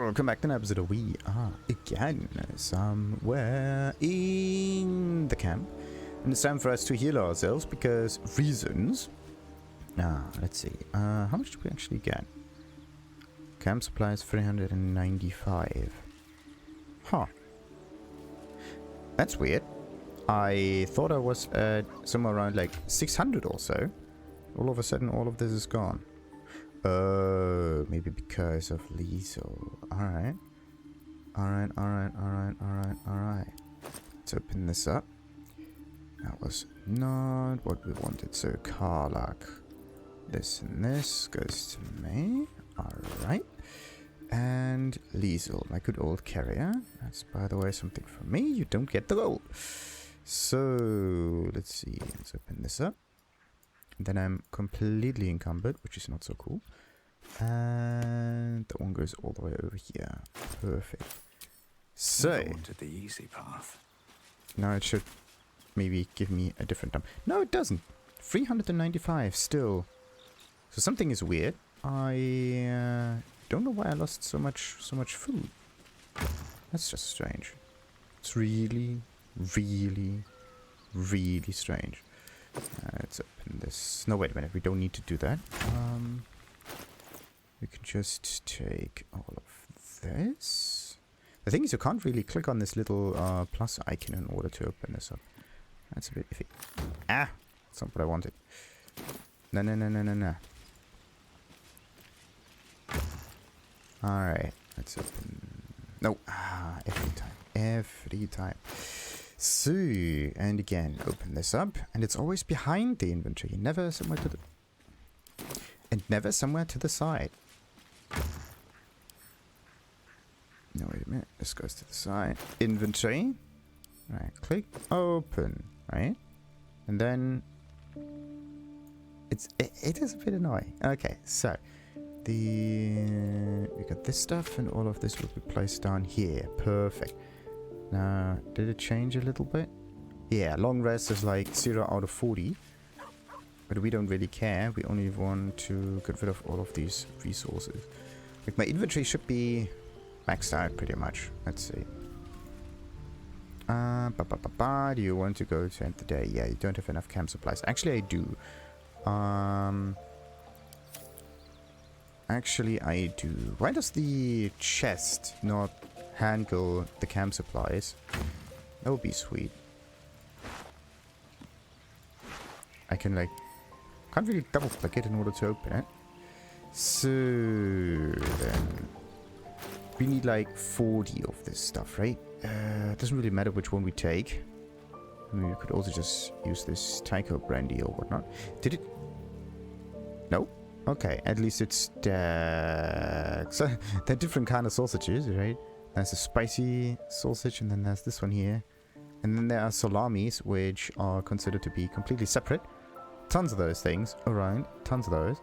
Welcome back to an episode of We Are Again, somewhere in the camp. And it's time for us to heal ourselves because reasons. Let's see. How much do we actually get? Camp supplies 395. Huh. That's weird. I thought I was at somewhere around like 600 or so. All of a sudden, all of this is gone. Oh, maybe because of Lae'zel. Alright. Alright. Let's open this up. That was not what we wanted. So, Karlach. This and this goes to me. Alright. And Lae'zel, my good old carrier. That's, by the way, something for me. You don't get the gold. So, let's see. Let's open this up. Then I'm completely encumbered, which is not so cool. And that one goes all the way over here. Perfect. So, I wanted the easy path. Now it should maybe give me a different time. No, it doesn't. 395 still. So something is weird. I don't know why I lost so much food. That's just strange. It's really strange. Let's open this. No, wait a minute. We don't need to do that. We can just take all of this. The thing is, you can't really click on this little plus icon in order to open this up. That's a bit iffy. Ah! That's not what I wanted. No. Alright. Let's open... No. Every time. So, and again, open this up, and it's always behind the inventory, never somewhere to the... And never somewhere to the side. No, wait a minute, this goes to the side. Inventory. Right, click, open, right? And then... It is a bit annoying. Okay, so... We got this stuff, and all of this will be placed down here. Perfect. Now, did it change a little bit? Yeah, long rest is like 0 out of 40. But we don't really care. We only want to get rid of all of these resources. Like, my inventory should be maxed out pretty much. Let's see. Do you want to go to end the day? Yeah, you don't have enough camp supplies. Actually, I do. Actually, I do. Why does the chest not handle the camp supplies? That would be sweet. I can like... Can't really double click it in order to open it. So then... We need like 40 of this stuff, right? It doesn't really matter which one we take. I mean, we could also just use this Tycho brandy or whatnot. Did it... No? Okay, at least it's... So, they're different kind of sausages, right? There's a spicy sausage, and then there's this one here. And then there are salamis, which are considered to be completely separate. Tons of those things around. Tons of those.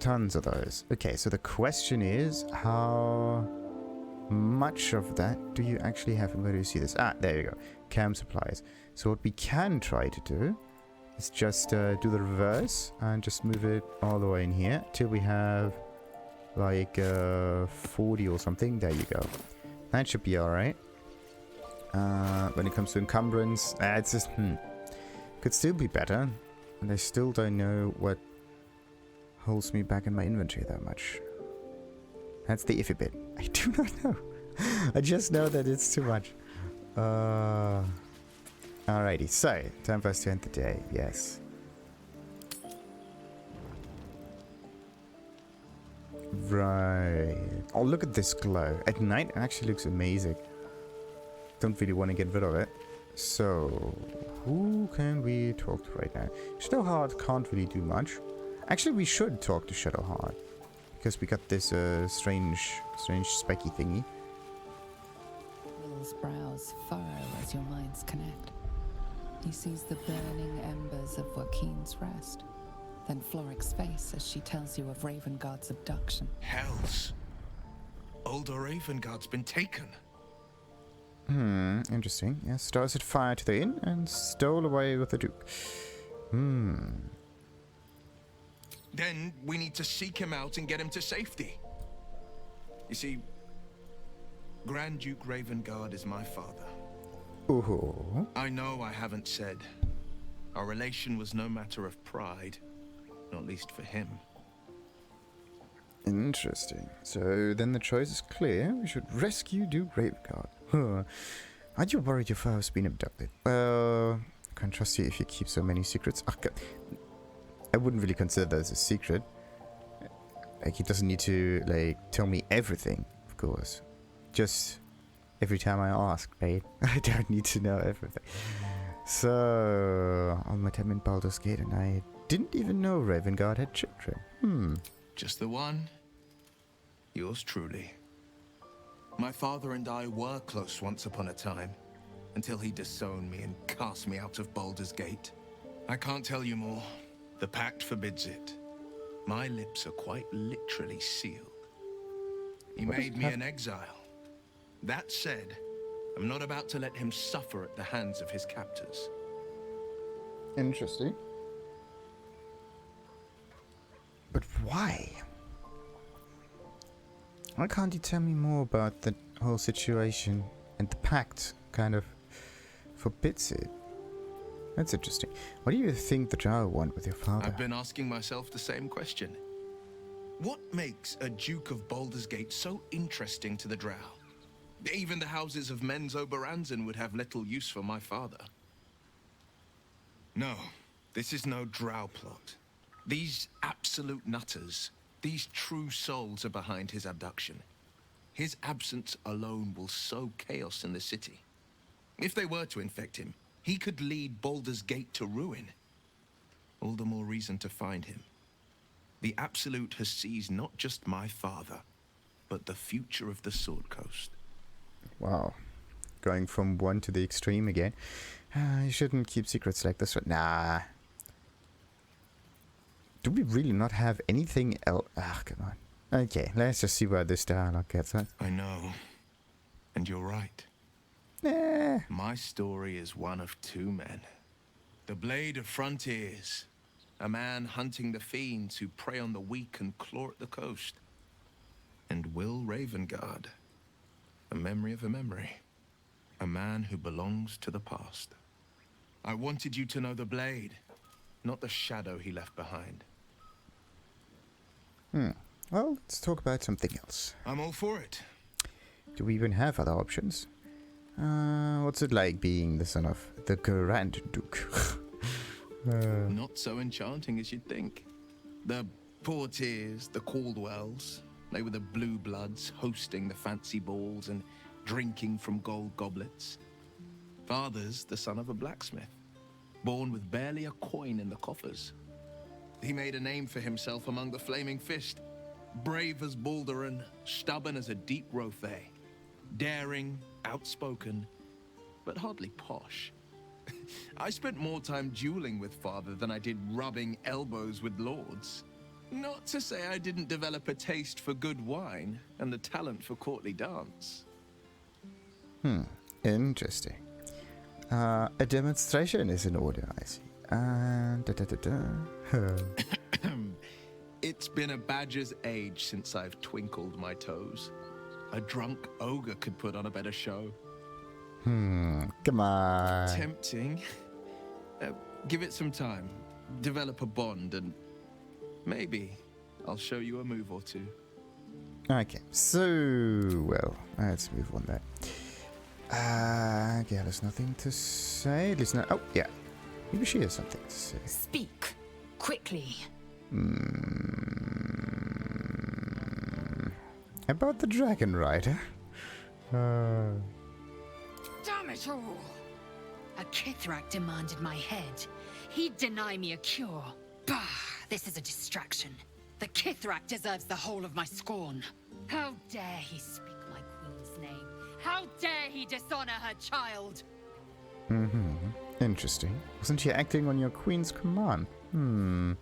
Tons of those. Okay, so the question is, how much of that do you actually have? And where do you see this? Ah, there you go. Camp supplies. So what we can try to do is just do the reverse and just move it all the way in here till we have... like 40 or something. There you go. That should be alright. When it comes to encumbrance, it's just could still be better, and I still don't know what holds me back in my inventory that much. That's the iffy bit. I do not know. I just know that it's too much. Alrighty, so time for us to end the day. Yes. Right. Oh, look at this glow. At night, it actually looks amazing. Don't really want to get rid of it. So, who can we talk to right now? Shadowheart can't really do much. Actually, we should talk to Shadowheart. Because we got this strange spiky thingy. Wyll's brows furrow as your minds connect. He sees the burning embers of Joaquin's rest. Then Floric's face as she tells you of Ravengard's abduction. Hells! Older Ravengard's been taken. Interesting. Yes, stars set fire to the inn and stole away with the Duke. Then we need to seek him out and get him to safety. You see, Grand Duke Ravengard is my father. Ooh. I know I haven't said. Our relation was no matter of pride, not least for him. Interesting. So then the choice is clear. We should rescue Duke Ravengard. Huh. Aren't you worried your father's been abducted? Well, I can't trust you if you keep so many secrets. I wouldn't really consider that as a secret. Like, he doesn't need to, like, tell me everything, of course. Just every time I ask, right? I don't need to know everything. So, I met him in Baldur's Gate and I didn't even know Ravengard had children. Just the one? Yours truly. My father and I were close once upon a time, until he disowned me and cast me out of Baldur's Gate. I can't tell you more. The pact forbids it. My lips are quite literally sealed. He made me an exile. That said, I'm not about to let him suffer at the hands of his captors. Interesting. But why? Why can't you tell me more about the whole situation and the pact kind of forbids it? That's interesting. What do you think the Drow want with your father? I've been asking myself the same question. What makes a Duke of Baldur's Gate so interesting to the Drow? Even the houses of Menzo Baranzan would have little use for my father. No, this is no Drow plot. These absolute nutters, these true souls are behind his abduction. His absence alone will sow chaos in the city. If they were to infect him, he could lead Baldur's Gate to ruin. All the more reason to find him. The Absolute has seized not just my father, but the future of the Sword Coast. Wow. Going from one to the extreme again. You shouldn't keep secrets like this. Nah. Do we really not have anything else? Ah, come on. Okay, let's just see where this dialogue gets us. I know. And you're right. Nah. My story is one of two men. The Blade of Frontiers. A man hunting the fiends who prey on the weak and claw at the coast. And Wyll Ravengard. A memory of a memory. A man who belongs to the past. I wanted you to know the Blade, not the shadow he left behind. Well, let's talk about something else. I'm all for it. Do we even have other options? What's it like being the son of the Grand Duke? Not so enchanting as you'd think. The Portiers, the Caldwells, they were the blue bloods hosting the fancy balls and drinking from gold goblets. Father's the son of a blacksmith, born with barely a coin in the coffers. He made a name for himself among the Flaming Fist, brave as Balduran, stubborn as a deep Rothay, daring, outspoken, but hardly posh. I spent more time dueling with father than I did rubbing elbows with lords. Not to say I didn't develop a taste for good wine and the talent for courtly dance. Interesting. A demonstration is in order, I see. It's been a badger's age since I've twinkled my toes. A drunk ogre could put on a better show. Come on. Tempting. Give it some time. Develop a bond and maybe I'll show you a move or two. Okay, so, well, let's move on there. Gale has nothing to say. At least not. Oh, yeah. Maybe she has something to say. Speak quickly. About the Dragon Rider. Damn it all! A Kithrak demanded my head. He'd deny me a cure. Bah! This is a distraction. The Kithrak deserves the whole of my scorn. How dare he speak my queen's name? How dare he dishonor her child? Interesting. Wasn't she acting on your queen's command? Calm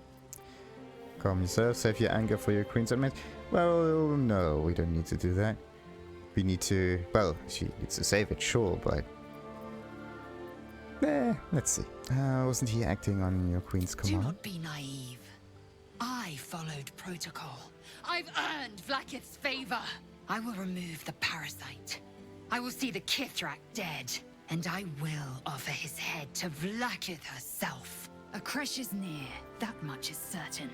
yourself, save your anger for your queen's admit. Well, no, we don't need to do that. We need to... Well, she needs to save it, sure, but... let's see. Wasn't he acting on your queen's Do command? not be naive. I followed protocol. I've earned Vlaakith's favor. I will remove the parasite. I will see the Kithrak dead. And I will offer his head to Vlaakith herself. Akresh is near, that much is certain.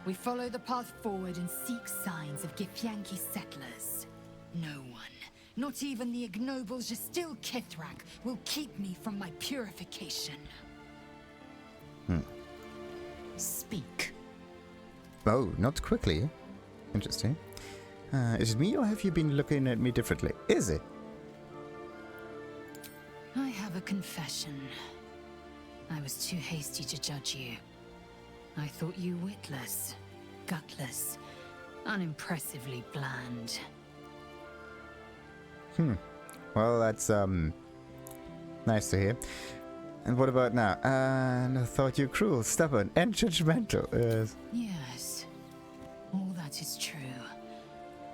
We follow the path forward and seek signs of Githyanki settlers. No one, not even the ignoble Jastil Kithrak, will keep me from my purification. Speak. Oh, not quickly. Interesting. Is it me or have you been looking at me differently? Is it? I have a confession. I was too hasty to judge you. I thought you witless, gutless, unimpressively bland. Well, that's nice to hear. And what about now? And I thought you cruel, stubborn, and judgmental. Yes, all that is true.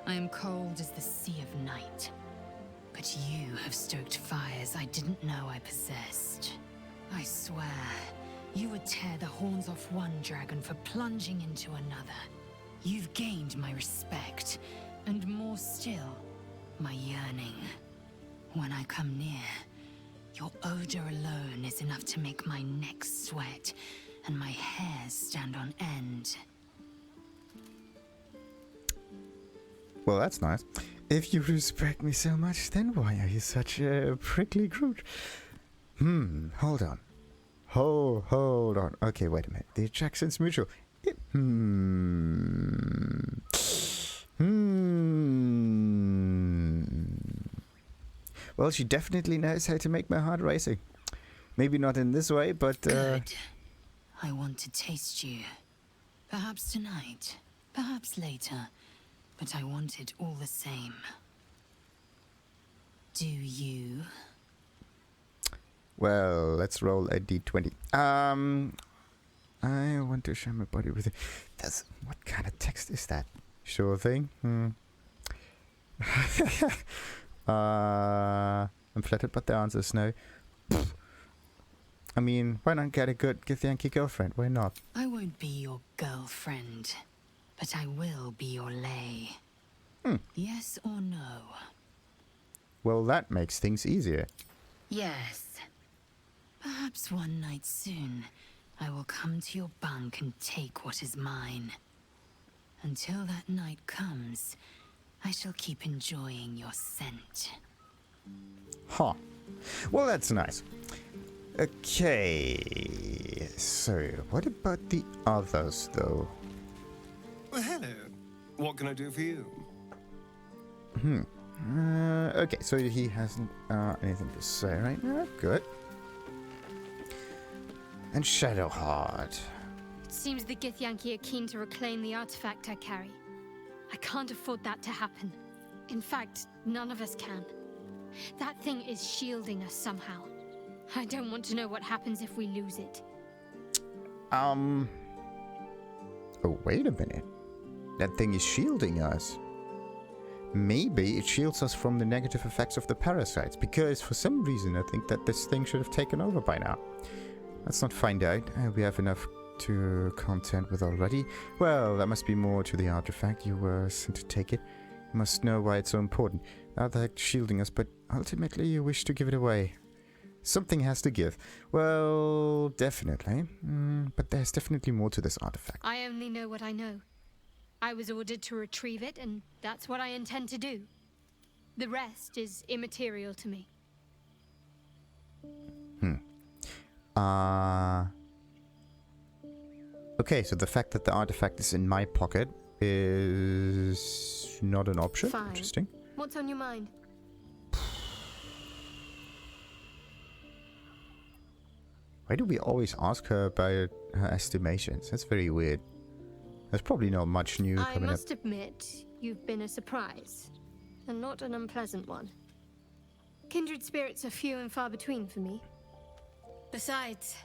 I am cold as the sea of night. But you have stoked fires I didn't know I possessed. I swear, you would tear the horns off one dragon for plunging into another. You've gained my respect, and more still, my yearning. When I come near, your odor alone is enough to make my neck sweat and my hair stand on end. Well, that's nice. If you respect me so much, then why are you such a prickly Groot? Hold on. Hold on. Okay, wait a minute. The attraction's mutual. Well, she definitely knows how to make my heart racing. Maybe not in this way, but Good. I want to taste you. Perhaps tonight, perhaps later, but I want it all the same. Do you? well, let's roll a d20. I want to share my body with you. What kind of text is that? Sure thing. I'm flattered, but the answer is no. I mean, why not get a good Githyanki girlfriend? Why not? I won't be your girlfriend, but I will be your lay. Yes or no? Well, that makes things easier. Yes. Perhaps one night soon, I will come to your bunk and take what is mine. Until that night comes, I shall keep enjoying your scent. Huh. Well, that's nice. Okay. So, what about the others, though? Well, hello. What can I do for you? Okay, so he hasn't anything to say right now. Good. And Shadowheart. It seems the Githyanki are keen to reclaim the artifact I carry. I can't afford that to happen. In fact, none of us can. That thing is shielding us somehow. I don't want to know what happens if we lose it. Oh, wait a minute. That thing is shielding us. Maybe it shields us from the negative effects of the parasites, because for some reason I think that this thing should have taken over by now. Let's not find out. We have enough to contend with already. Well, there must be more to the artifact. You were sent to take it. You must know why it's so important. Now they're shielding us, but ultimately you wish to give it away. Something has to give. Well, definitely. But there's definitely more to this artifact. I only know what I know. I was ordered to retrieve it, and that's what I intend to do. The rest is immaterial to me. Okay, so the fact that the artifact is in my pocket is not an option. Fine. Interesting. What's on your mind? Why do we always ask her about her estimations? That's very weird. There's probably not much new I coming up. must admit, you've been a surprise, and not an unpleasant one. Kindred spirits are few and far between for me. Besides,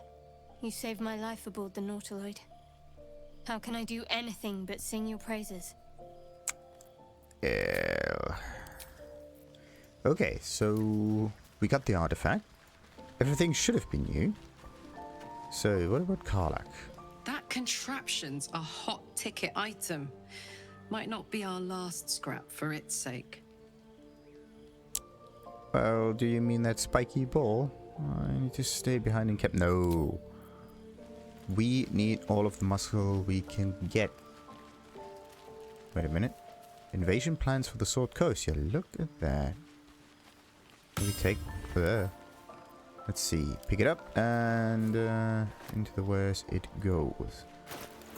you saved my life aboard the Nautiloid. How can I do anything but sing your praises? Okay, so we got the artifact. Everything should have been new. So what about Karlach? That contraption's a hot ticket item. Might not be our last scrap for its sake. Well, do you mean that spiky ball? I need to stay behind and keep... No. We need all of the muscle we can get. Wait a minute. Invasion plans for the Sword Coast. Yeah, look at that. What do we take? Let's see. Pick it up and into the wares it goes.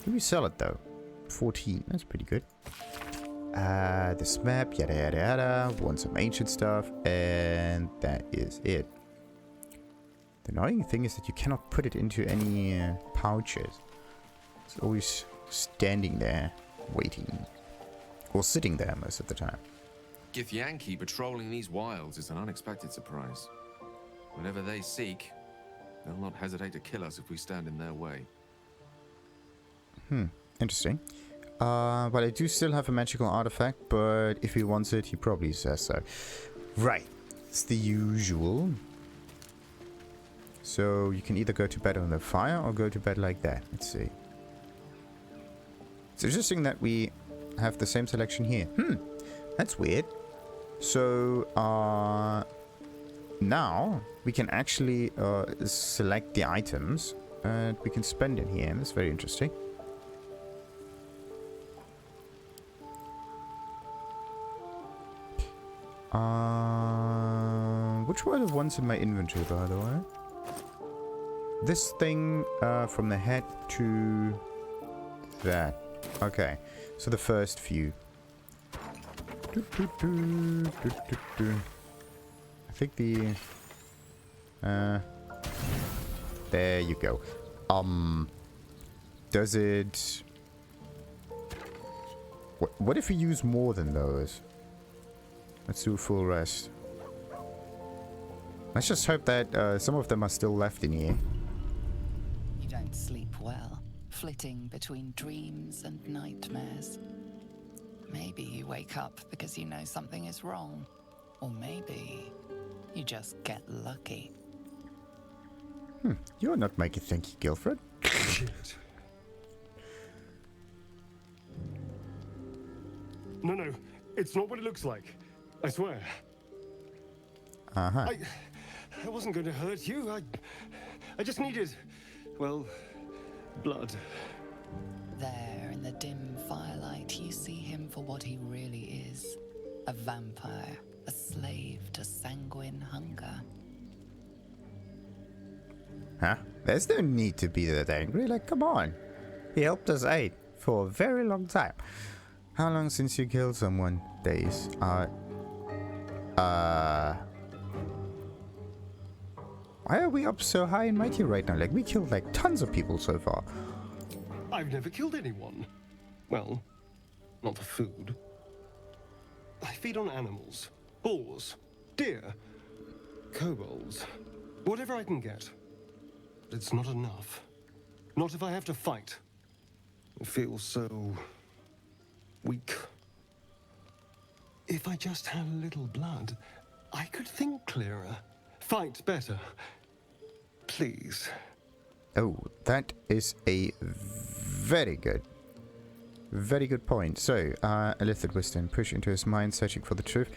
Do we sell it though? 14. That's pretty good. This map, yada yada yada. Want some ancient stuff, and that is it. The annoying thing is that you cannot put it into any pouches. It's always standing there, waiting. Or sitting there most of the time. Githyanki patrolling these wilds is an unexpected surprise. Whenever they seek, they'll not hesitate to kill us if we stand in their way. Interesting. But I do still have a magical artifact, but if he wants it, he probably says so. Right. It's the usual. So you can either go to bed on the fire or go to bed like that. Let's see. It's interesting that we have the same selection here. That's weird. So, now we can actually select the items and we can spend in here. And that's very interesting. Which were the ones in my inventory, by the way? This thing from the head to that. Okay, so the first few. I think the... there you go. Does it... What if we use more than those? Let's do a full rest. Let's just hope that some of them are still left in here. You don't sleep well, flitting between dreams and nightmares. Maybe you wake up because you know something is wrong. Or maybe you just get lucky. You're not making thank you, Gilfred. Shit. No, it's not what it looks like. I swear. Uh-huh. I wasn't going to hurt you. I just needed, well, blood. There in the dim firelight, you see him for what he really is. A vampire, a slave to sanguine hunger. Huh? There's no need to be that angry. Like, come on. He helped us out for a very long time. How long since you killed someone? Days. Why are we up so high and mighty right now? Like, we killed like tons of people so far. I've never killed anyone. Well, not for food. I feed on animals. Boars. Deer. Kobolds. Whatever I can get. But it's not enough. Not if I have to fight. I feel so... weak. If I just had a little blood, I could think clearer. Fight better. Please. Oh, that is a very good point. So, Elixir wisdom, push into his mind, searching for the truth.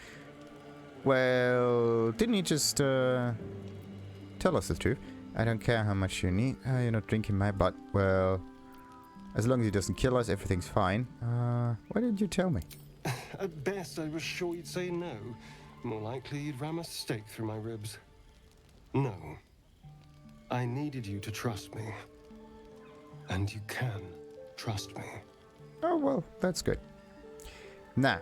Well, didn't he just tell us the truth? I don't care how much you need. You're not drinking my butt. Well, as long as he doesn't kill us, everything's fine. Why didn't you tell me? At best, I was sure you'd say no. More likely, you'd ram a stake through my ribs. No. I needed you to trust me. And you can trust me. Oh, well, that's good. Nah.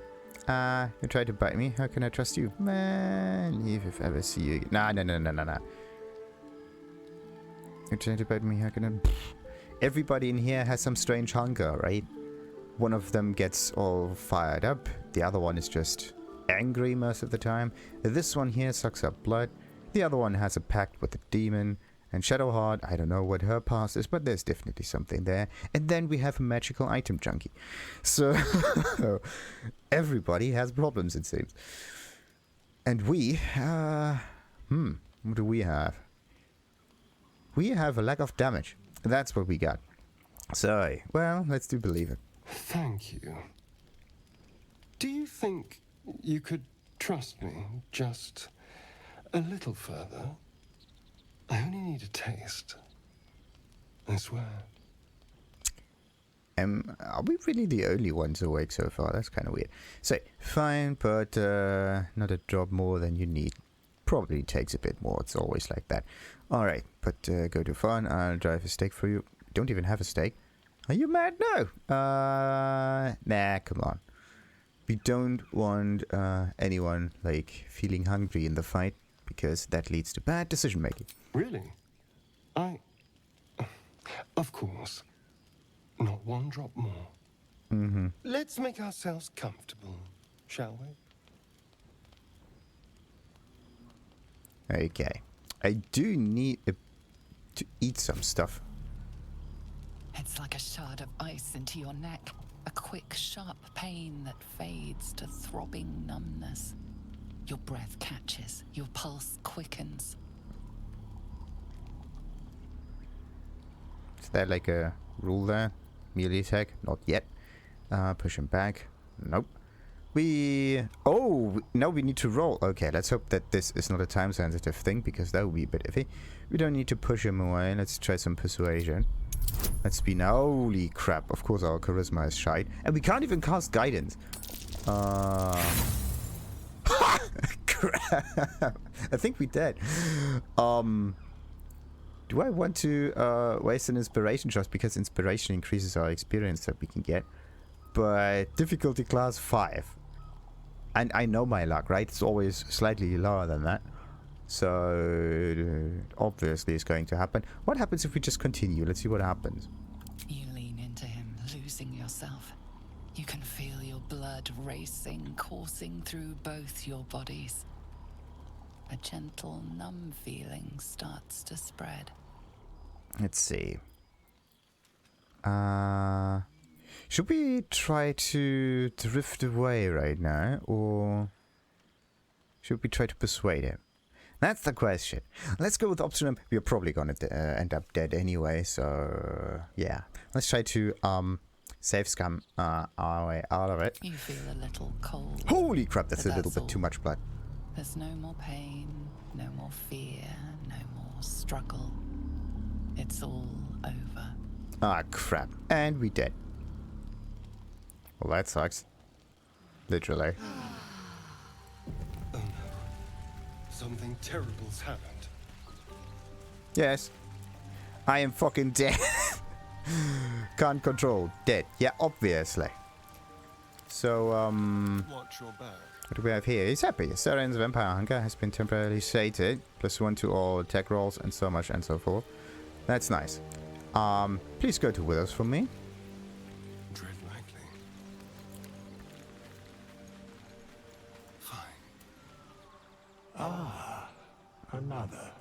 You tried to bite me. How can I trust you? Man, if I ever see you again. Nah. You tried to bite me. How can I... Everybody in here has some strange hunger, right? One of them gets all fired up. The other one is just angry most of the time. This one here sucks up blood. The other one has a pact with the demon. And Shadowheart, I don't know what her past is, but there's definitely something there. And then we have a magical item junkie. So, everybody has problems, it seems. And we, what do we have? We have a lack of damage. That's what we got. So, well, let's do believe it. Thank you. Do you think you could trust me just a little further? I only need a taste. I swear. Are we really the only ones awake so far? That's kind of weird. So, fine, but not a drop more than you need. Probably takes a bit more. It's always like that. Alright, but go to fun. I'll drive a steak for you. Don't even have a steak. Are you mad? No. Nah, come on. We don't want anyone, like, feeling hungry in the fight, because that leads to bad decision making. Really? Of course. Not one drop more. Mm-hmm. Let's make ourselves comfortable, shall we? Okay. I do need to eat some stuff. It's like a shard of ice into your neck. A quick, sharp pain that fades to throbbing numbness. Your breath catches, your pulse quickens. Is there like a rule there? Melee attack? Not yet. Push him back. Nope. Oh, now we need to roll. Okay, let's hope that this is not a time sensitive thing, because that would be a bit iffy. We don't need to push him away. Let's try some persuasion. Let's be now. Holy crap. Of course our charisma is shite. And we can't even cast guidance. Crap. I think we did. Do I want to waste an inspiration just because inspiration increases our experience that we can get? But difficulty class 5. And I know my luck, right? It's always slightly lower than that. So obviously it's going to happen. What happens if we just continue? Let's see what happens. You lean into him, losing yourself. You can feel your blood racing, coursing through both your bodies. A gentle, numb feeling starts to spread. Let's see. Should we try to drift away right now, or should we try to persuade him? That's the question. Let's go with option number. We're probably gonna end up dead anyway, so yeah. Let's try to save scum our way out of it. You feel a little cold. Holy crap, that's but a little that's bit too all. much blood. There's no more pain, no more fear, no more struggle. It's all over. Ah, crap. And we dead. Well, that sucks. Literally. Oh no. Something terrible's happened. Yes. I am fucking dead. Can't control. Dead. Yeah, obviously. So, Watch your back. what do we have here? He's happy. Astarion's vampire hunger has been temporarily sated. +1 to all attack rolls and so much and so forth. That's nice. Please go to Withers for me. Tread lightly. Fine. Ah, another.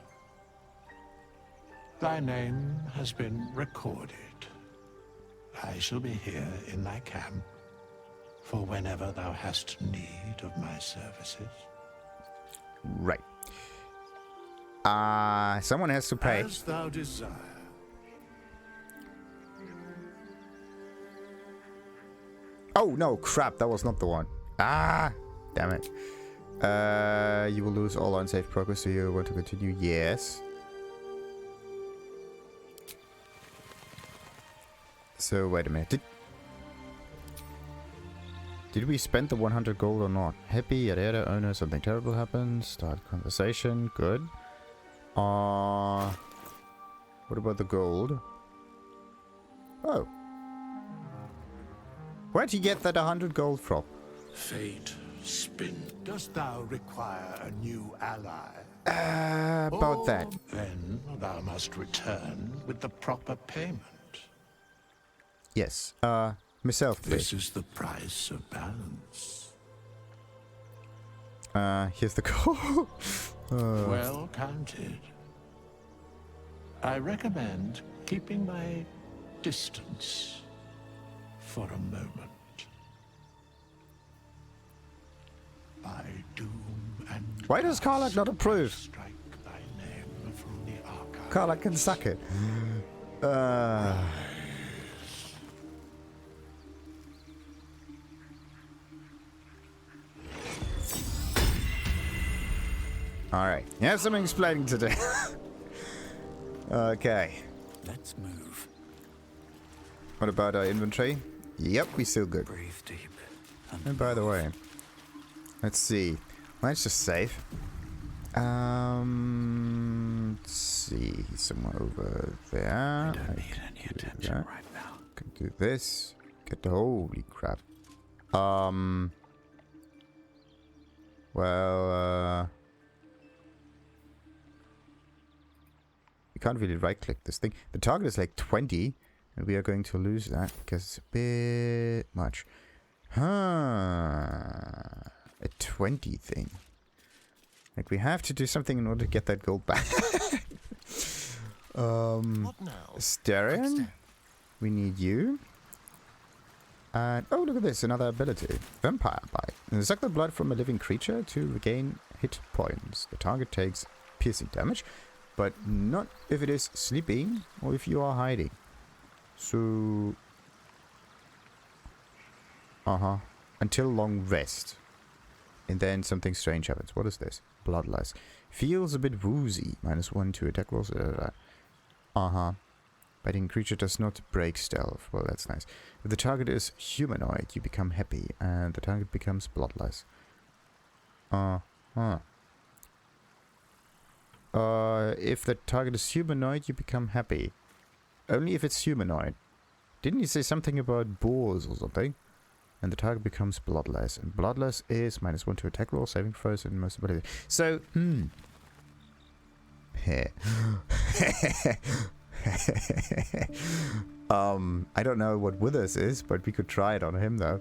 Thy name has been recorded. I shall be here in thy camp for whenever thou hast need of my services. Right. Someone has to pay. As thou desire. Oh, no, crap. That was not the one. Ah, damn it. You will lose all unsafe progress, so you want to continue? Yes. So, wait a minute. Did we spend the 100 gold or not? Happy, yada yada, owner, something terrible happens. Start conversation, good. What about the gold? Oh. Where'd he get that 100 gold from? Fate, spin. Dost thou require a new ally? About that. Then thou must return with the proper payment. Yes. Myself, please. This is the price of balance. Here's the gold. Well counted. I recommend keeping my distance for a moment. By doom and Why does Karlach not approve? strike thy name from the archive. Karlach can suck it. Alright. You have some explaining to do. Okay. Let's move. What about our inventory? Yep, we still good. Breathe deep. And by the way, let's see. Let's just save. Let's see. Somewhere over there. I don't need any attention right now. Can do this. Get the holy crap. Well, we can't really right-click this thing. The target is like 20, and we are going to lose that because it's a bit much. A 20 thing. Like, we have to do something in order to get that gold back. What now? Astarion, we need you. And oh, look at this, another ability. Vampire Bite. Suck the blood from a living creature to regain hit points. The target takes piercing damage, but not if it is sleeping or if you are hiding. So... Until long rest. And then something strange happens. What is this? Bloodlust. Feels a bit woozy. -1 to attack rolls. Biting creature does not break stealth. Well, that's nice. If the target is humanoid, you become happy, and the target becomes bloodless. If the target is humanoid, you become happy. Only if it's humanoid. Didn't you say something about boars or something? And the target becomes bloodless. And bloodless is -1 to attack roll, saving throws, and most abilities. So, I don't know what Withers is, but we could try it on him though.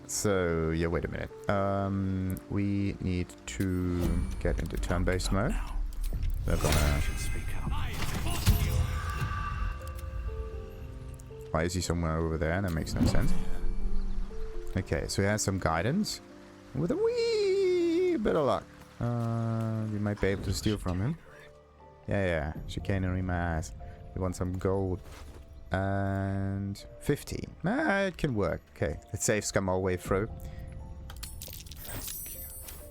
So yeah, wait a minute. We need to get into turn-based mode. We're gonna... Why is he somewhere over there? That makes no sense. Okay, so he has some guidance. With a wee bit of luck. We might be able to steal from him. Yeah. Chicanery my ass. We want some gold. And 15. It can work. Okay, let's save scum our way through.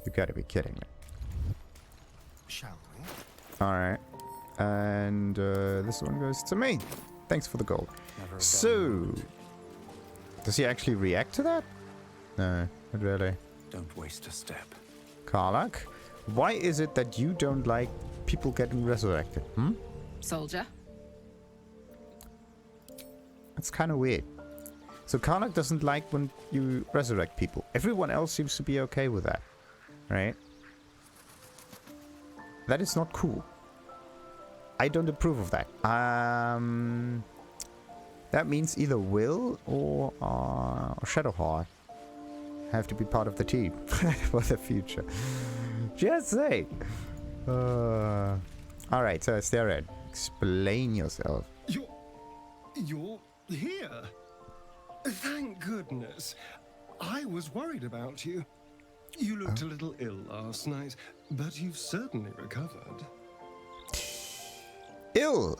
You gotta be kidding me. Shall we? Alright. And this one goes to me. Thanks for the gold. So, does he actually react to that? No, not really. Don't waste a step. Karlach, why is it that you don't like people getting resurrected? Soldier. That's kind of weird. So Karlach doesn't like when you resurrect people. Everyone else seems to be okay with that, right? That is not cool. I don't approve of that. That means either Wyll or Shadowheart have to be part of the team for the future. Just say. Alright, so Astarion, explain yourself. You're here. Thank goodness. I was worried about you. You looked a little ill last night, but you've certainly recovered. Ill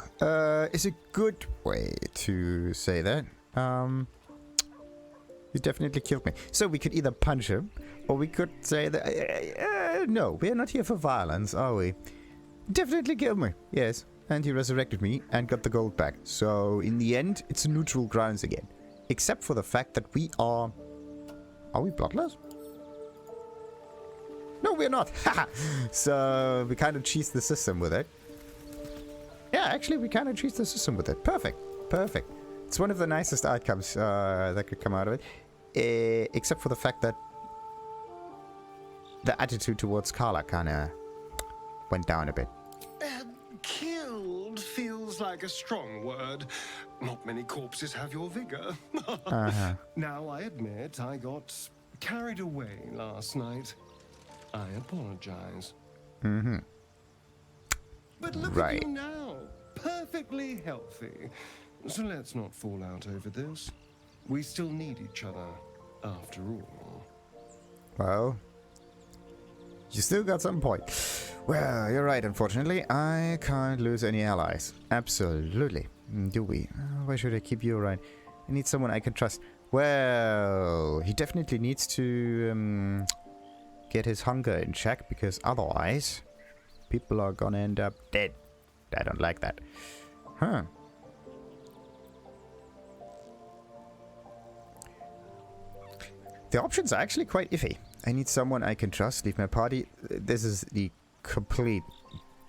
is a good way to say that. He definitely killed me. So we could either punch him, or we could say that... no, we're not here for violence, are we? Definitely killed me, yes. And he resurrected me and got the gold back. So in the end, it's neutral grounds again. Except for the fact that we are... Are we bloodless? No, we're not. So we kind of cheese the system with it. Yeah, actually, we kind of cheese the system with it. Perfect. Perfect. It's one of the nicest outcomes that could come out of it. Except for the fact that the attitude towards Karlach kind of went down a bit. Killed feels like a strong word. Not many corpses have your vigor. Now, I admit I got carried away last night. I apologize. But look at you now. Perfectly healthy. So let's not fall out over this. We still need each other, after all. Well, you still got some point. Well, you're right, unfortunately. I can't lose any allies. Absolutely. Do we? Why should I keep you around? I need someone I can trust. Well, he definitely needs to get his hunger in check, because otherwise people are gonna end up dead. I don't like that. Huh. The options are actually quite iffy. I need someone I can trust. Leave my party. This is the complete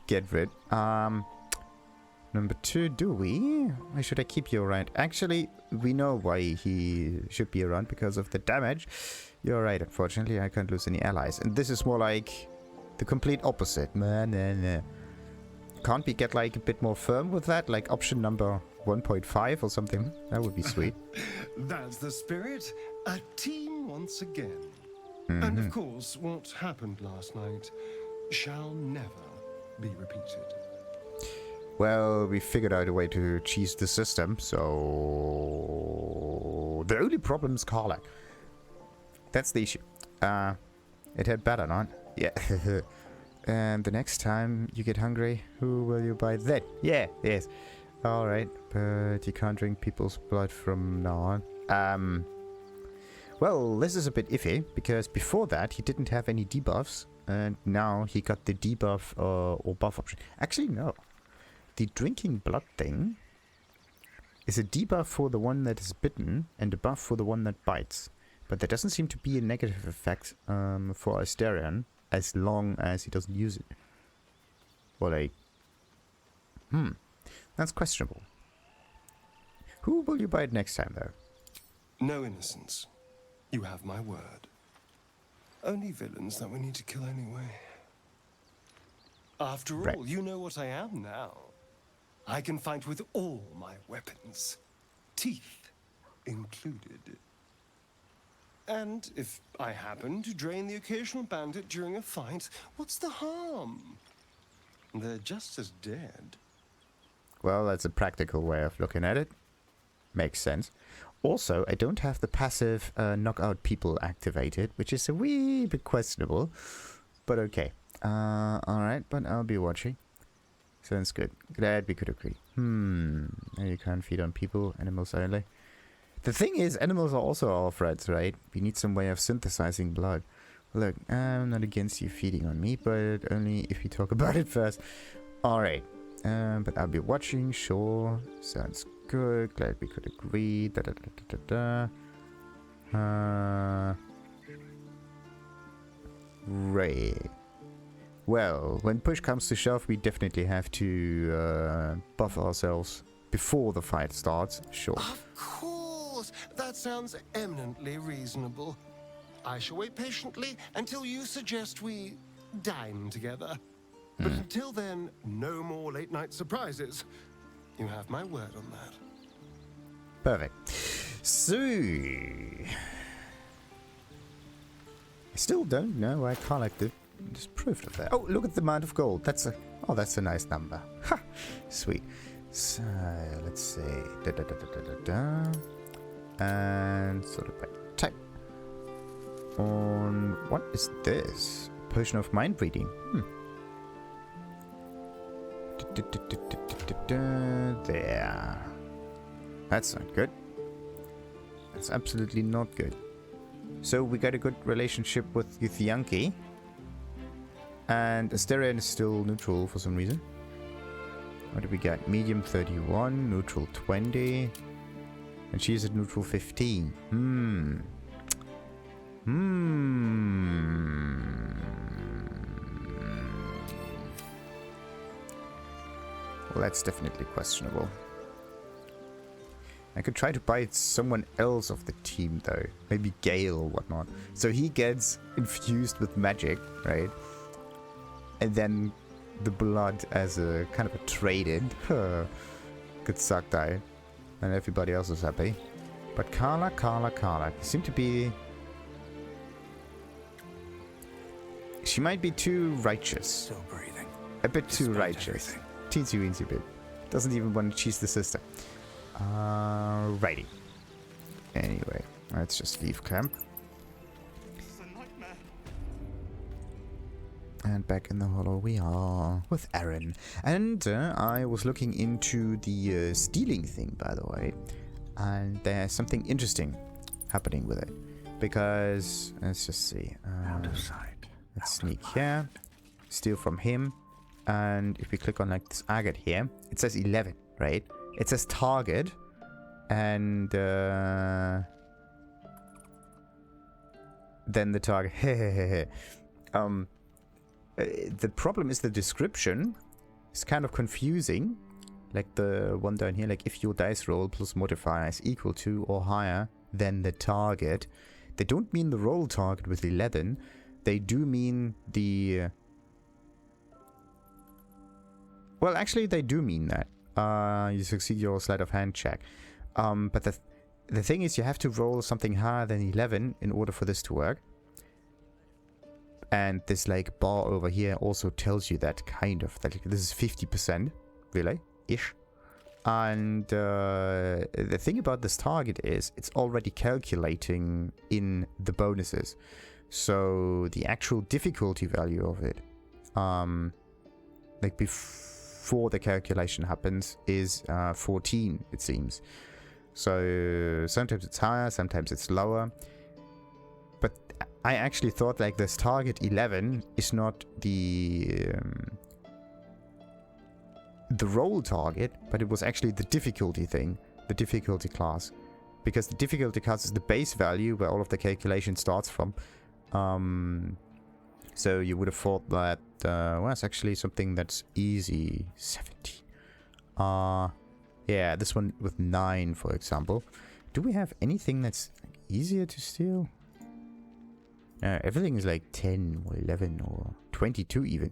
get rid. Number 2, do we? Why should I keep you around? Actually, we know why he should be around, because of the damage. You're right, unfortunately, I can't lose any allies. And this is more like the complete opposite. Nah. Can't we get like a bit more firm with that? Like option number 1.5 or something? That would be sweet. That's the spirit. A team once again. And of course, what happened last night shall never be repeated. Well, we figured out a way to cheese the system, so... The only problem is Karlach. That's the issue. It had better not. Yeah. And the next time you get hungry, who will you buy then? Yeah, yes. Alright, but you can't drink people's blood from now on. Well, this is a bit iffy, because before that he didn't have any debuffs, and now he got the debuff or buff option. Actually, no. The drinking blood thing is a debuff for the one that is bitten and a buff for the one that bites. But there doesn't seem to be a negative effect for Astarion as long as he doesn't use it. Or like... That's questionable. Who will you bite next time, though? No innocence. You have my word. Only villains that we need to kill anyway. After all, you know what I am now. I can fight with all my weapons, teeth included. And if I happen to drain the occasional bandit during a fight, what's the harm? They're just as dead. Well, that's a practical way of looking at it. Makes sense. Also, I don't have the passive knock out people activated, which is a wee bit questionable. But okay. Alright, but I'll be watching. Sounds good. Glad we could agree. You can't feed on people, animals only. The thing is, animals are also our friends, right? We need some way of synthesizing blood. Look, I'm not against you feeding on me, but only if we talk about it first. Alright. But I'll be watching, sure. Sounds good. Glad we could agree. Right. Well, when push comes to shove, we definitely have to buff ourselves before the fight starts. Sure. Of course! That sounds eminently reasonable. I shall wait patiently until you suggest we dine together. But until then, no more late-night surprises. You have my word on that. Perfect. So... I still don't know why Karlach disapproved of that. Oh, look at the amount of gold. That's a nice number. Ha! Sweet. So, let's see. And sort of by type. On what is this? Potion of mind reading. There. That's not good. That's absolutely not good. So we got a good relationship with Yankee. And Astarion is still neutral for some reason. What do we got? Medium 31, neutral 20. And she's at neutral 15. Well, that's definitely questionable. I could try to buy someone else of the team, though. Maybe Gale or whatnot. So he gets infused with magic, right? And then the blood as a kind of a trade-in. Good suck die. And everybody else is happy. But Karlach. Seem to be... She might be too righteous. Still breathing. A bit too righteous. Everything. Teensy-weensy bit. Doesn't even want to cheese the system. Righty. Anyway, let's just leave camp. This is a nightmare. And back in the hollow we are with Aaron. And I was looking into the stealing thing, by the way. And there's something interesting. happening with it. Because, let's just see. Out of sight. Let's sneak here. Steal from him. And if we click on like this agate here, it says 11, right? It says target. And then the target. The problem is the description is kind of confusing. Like the one down here, like if your dice roll plus modifier is equal to or higher than the target. They don't mean the roll target with 11. They do mean the... Well, actually, they do mean that. You succeed your sleight of hand check. But the thing is, you have to roll something higher than 11 in order for this to work. And this like bar over here also tells you that kind of. That this is 50%, really, ish. And the thing about this target is it's already calculating in the bonuses. So the actual difficulty value of it, like before the calculation happens, is 14, it seems. So sometimes it's higher, sometimes it's lower. But I actually thought like this target 11 is not the roll target, but it was actually the difficulty thing, the difficulty class. Because the difficulty class is the base value where all of the calculation starts from. So you would have thought that, well, it's actually something that's easy. 17. Yeah, this one with 9, for example. Do we have anything that's easier to steal? Everything is like 10 or 11 or 22 even.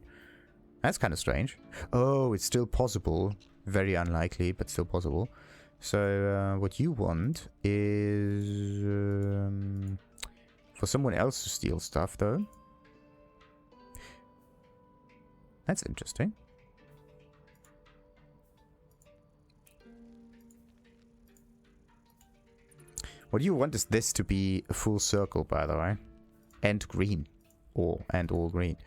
That's kind of strange. Oh, it's still possible. Very unlikely, but still possible. So, what you want is for someone else to steal stuff, though. That's interesting. What you want is this to be a full circle, by the way. And green. And all green.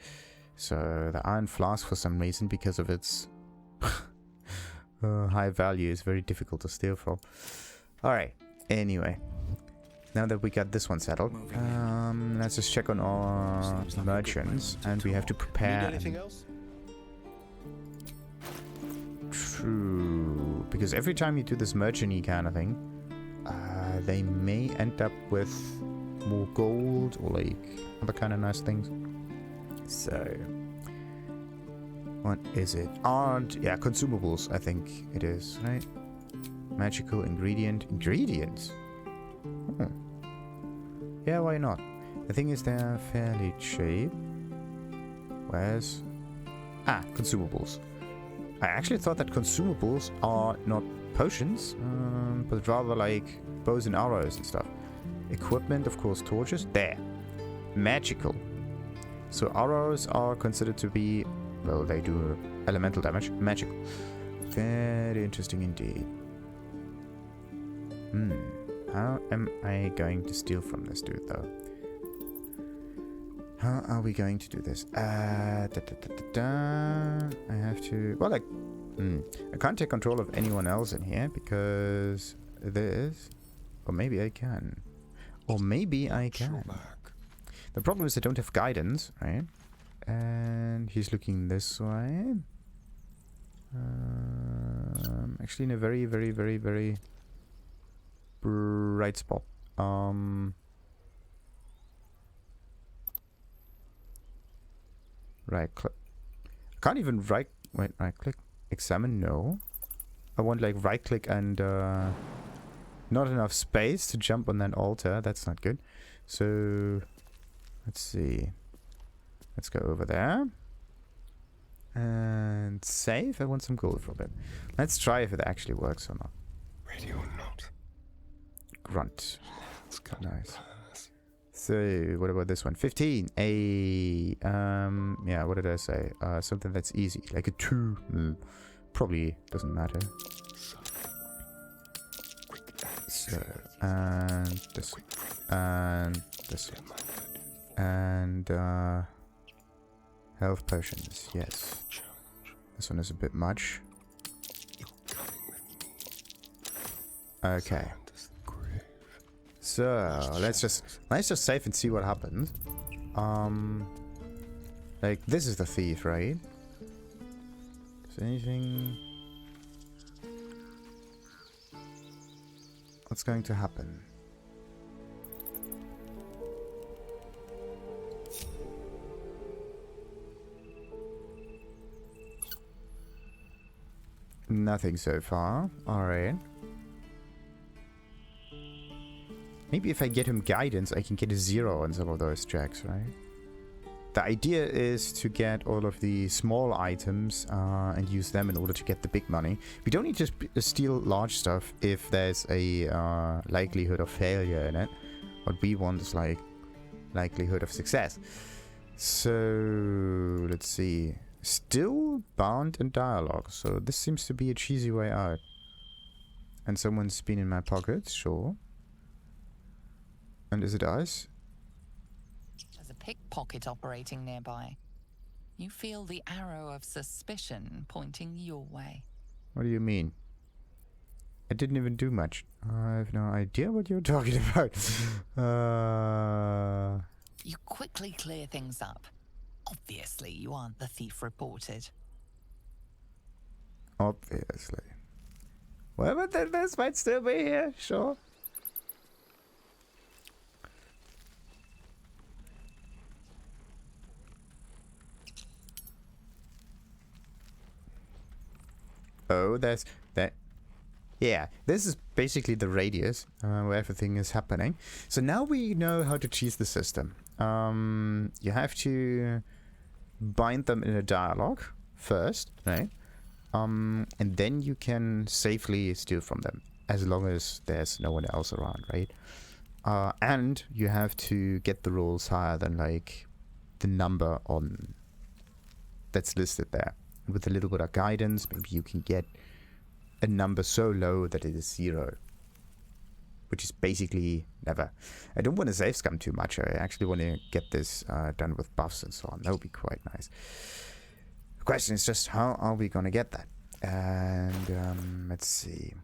So the iron flask, for some reason, because of its high value, is very difficult to steal from. Alright, anyway. Now that we got this one settled, let's just check on our merchants. And we have to prepare... Need anything else? True. Because every time you do this merchant-y kind of thing, they may end up with more gold or like other kind of nice things. So, what is it? Art, yeah, consumables, I think it is, right? Magical ingredients. Yeah, why not? The thing is, they're fairly cheap. Where's... consumables. I actually thought that consumables are not potions, but rather like bows and arrows and stuff. Equipment, of course, torches. There. Magical. So arrows are considered to be, well, they do elemental damage. Magical. Very interesting indeed. How am I going to steal from this dude, though? How are we going to do this? I have to... Well, I can't take control of anyone else in here because this... Or maybe I can. Or maybe I can. The problem is I don't have guidance, right? And he's looking this way. Actually in a very, very, very, very bright spot. Right click. Can't even right click. Examine, no. I want like right click and not enough space to jump on that altar. That's not good. So let's see. Let's go over there. And save. I want some gold from it. Let's try if it actually works or not. Ready or not? Grunt. Let's go. Nice. So, what about this one? 15. Yeah, what did I say? Something that's easy. Like a 2. Probably doesn't matter. So, and this one. And this one. And, health potions, yes. This one is a bit much. Okay. So let's just save and see what happens. Like this is the thief, right? Is anything? What's going to happen? Nothing so far. Alright. Maybe if I get him guidance, I can get a 0 on some of those checks, right? The idea is to get all of the small items and use them in order to get the big money. We don't need to steal large stuff if there's a likelihood of failure in it. What we want is like likelihood of success. So let's see. Still bound in dialogue, so this seems to be a cheesy way out. And someone's been in my pockets, sure. And is it us? There's a pickpocket operating nearby. You feel the arrow of suspicion pointing your way. What do you mean? I didn't even do much. I have no idea what you're talking about. You quickly clear things up. Obviously, you aren't the thief reported. Obviously. Well, but then this might still be here, sure. Oh, there's that. Yeah, this is basically the radius where everything is happening. So now we know how to cheese the system. You have to bind them in a dialogue first, right? And then you can safely steal from them as long as there's no one else around, right? And you have to get the rolls higher than like the number on that's listed there. With a little bit of guidance, maybe you can get a number so low that it is 0. Which is basically never. I don't want to save scum too much. I actually want to get this done with buffs and so on. That would be quite nice. The question is just how are we going to get that? And let's see.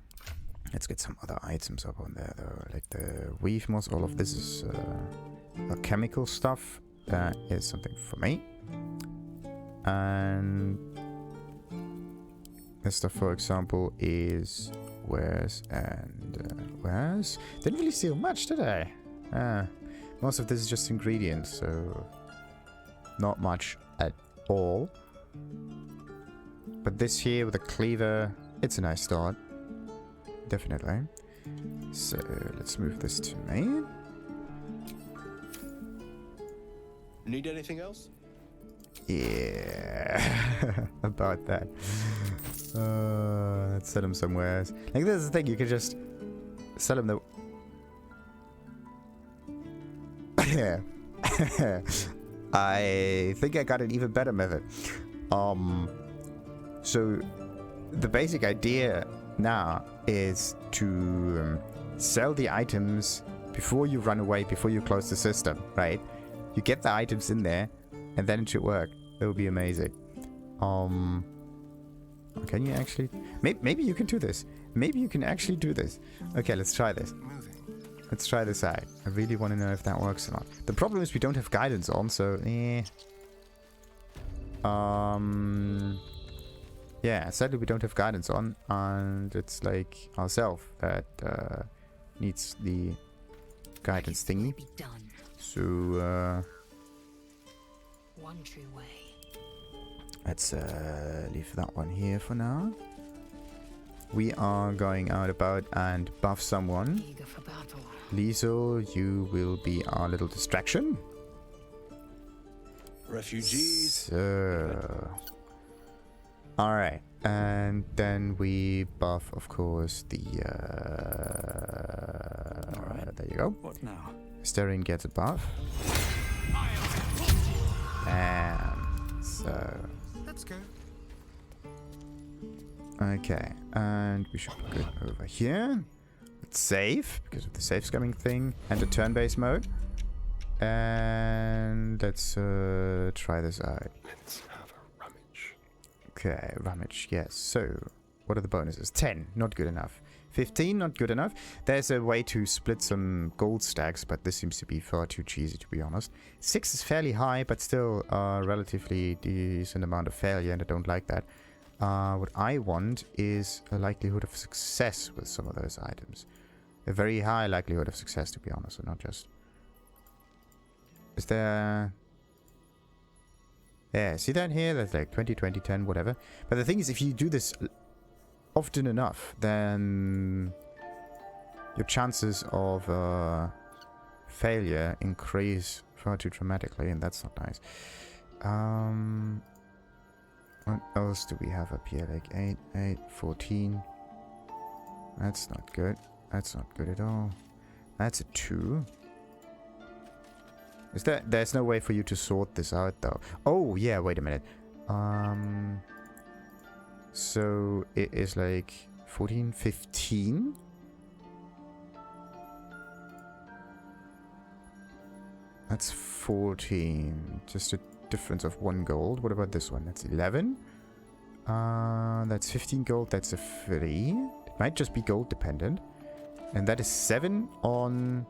Let's get some other items up on there though. Like the weave moss. All of this is chemical stuff. That is something for me. And this stuff, for example, is wares and wares. Didn't really steal much, did I? Most of this is just ingredients, so not much at all. But this here with a cleaver, it's a nice start. Definitely. So let's move this to me. Need anything else? Yeah, about that. Let's sell him somewhere. Like this is the thing, you could just sell him the. Yeah. I think I got an even better method. So the basic idea now is to sell the items before you run away, before you close the system, right? You get the items in there, and then it should work. It will be amazing. Can you actually? Maybe you can do this. Maybe you can actually do this. Okay, let's try this. Let's try this out. I really want to know if that works or not. The problem is we don't have guidance on, so yeah, sadly we don't have guidance on, and it's like ourselves that needs the guidance thingy. So one true way. Let's leave that one here for now. We are going out about and buff someone. Eager for battle. Lae'zel, you will be our little distraction. Refugees. So, alright. And then we buff, of course, the... Alright, there you go. What now? Astarion gets a buff. And so... Let's go. Okay, and we should put it over here. Let's save, because of the save scamming thing, and the turn-based mode. And let's try this out. Let's have a rummage. Okay, rummage, yes. So, what are the bonuses? 10, not good enough. 15, not good enough. There's a way to split some gold stacks, but this seems to be far too cheesy, to be honest. 6 is fairly high, but still a relatively decent amount of failure, and I don't like that. What I want is a likelihood of success with some of those items. A very high likelihood of success, to be honest, and not just... Is there... Yeah, see that here? That's like 20, 20, 10, whatever. But the thing is, if you do this often enough, then your chances of failure increase far too dramatically, and that's not nice. What else do we have up here? Like 8, 8, 14. That's not good. That's not good at all. That's a 2. Is there... There's no way for you to sort this out, though. Oh, yeah, wait a minute. So it is like 14, 15? That's 14. Just a difference of 1 gold. What about this one? That's 11. That's 15 gold. That's a 3. It might just be gold dependent. And that is 7 on...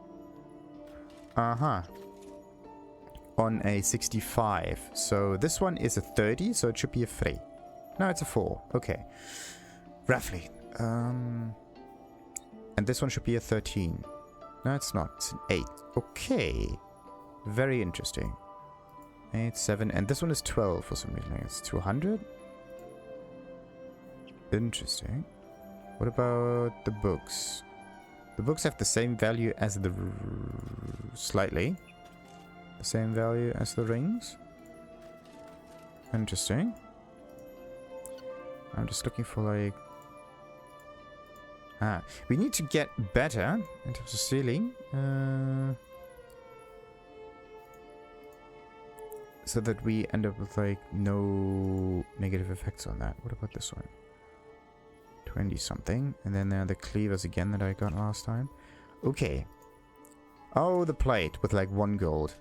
on a 65. So this one is a 30, so it should be a 3. No, it's a 4. Okay. Roughly. And this one should be a 13. No, it's not. It's an 8. Okay. Very interesting. 8, 7. And this one is 12 for some reason. It's 200. Interesting. What about the books? The books have the same value as the... Slightly. The same value as the rings. Interesting. I'm just looking for like... we need to get better in terms of stealing. So that we end up with like no negative effects on that. What about this one? 20 something. And then there are the cleavers again that I got last time. Okay. Oh, the plate with like 1 gold.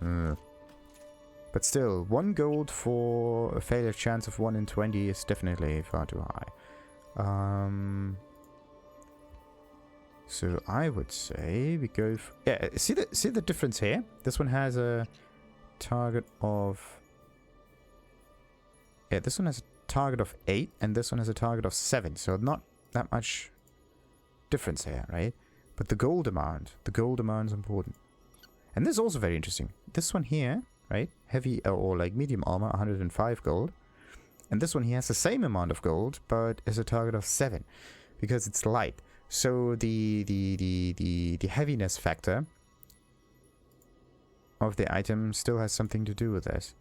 But still, 1 gold for a failure chance of 1 in 20 is definitely far too high. So I would say we go for... Yeah, see the difference here? This one has a target of... Yeah, this one has a target of 8 and this one has a target of 7. So not that much difference here, right? But the gold amount is important. And this is also very interesting. This one here, right? Heavy or like medium armor, 105 gold. And this one here has the same amount of gold, but is a target of 7 because it's light. So the heaviness factor of the item still has something to do with this.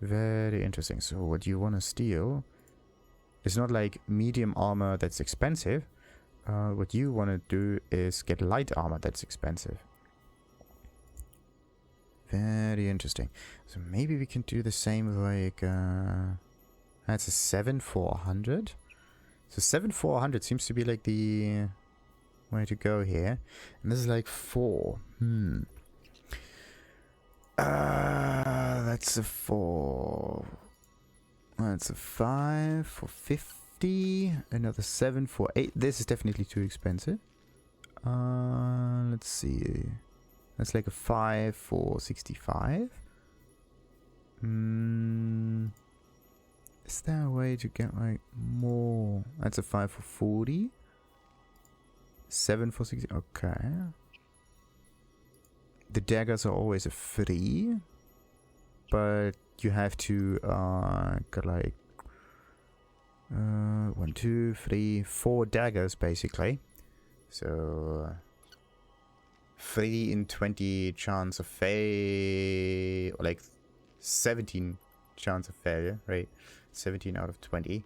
Very interesting. So what you want to steal is not like medium armor that's expensive. What you want to do is get light armor that's expensive. Very interesting. So maybe we can do the same with like... that's a 7 for 100. So 7 for 100 seems to be like the way to go here. And this is like 4. That's a 4. That's a 5 for 50. Another 7 for 8. This is definitely too expensive. Let's see. That's like a 5 for 65. Is there a way to get like more? That's a 5 for 40. 7 for 60. Okay. The daggers are always a 3. But you have to get like 1, 2, 3, 4 daggers basically. So 3 in 20 chance of fail, or like 17 chance of failure, right? 17 out of 20.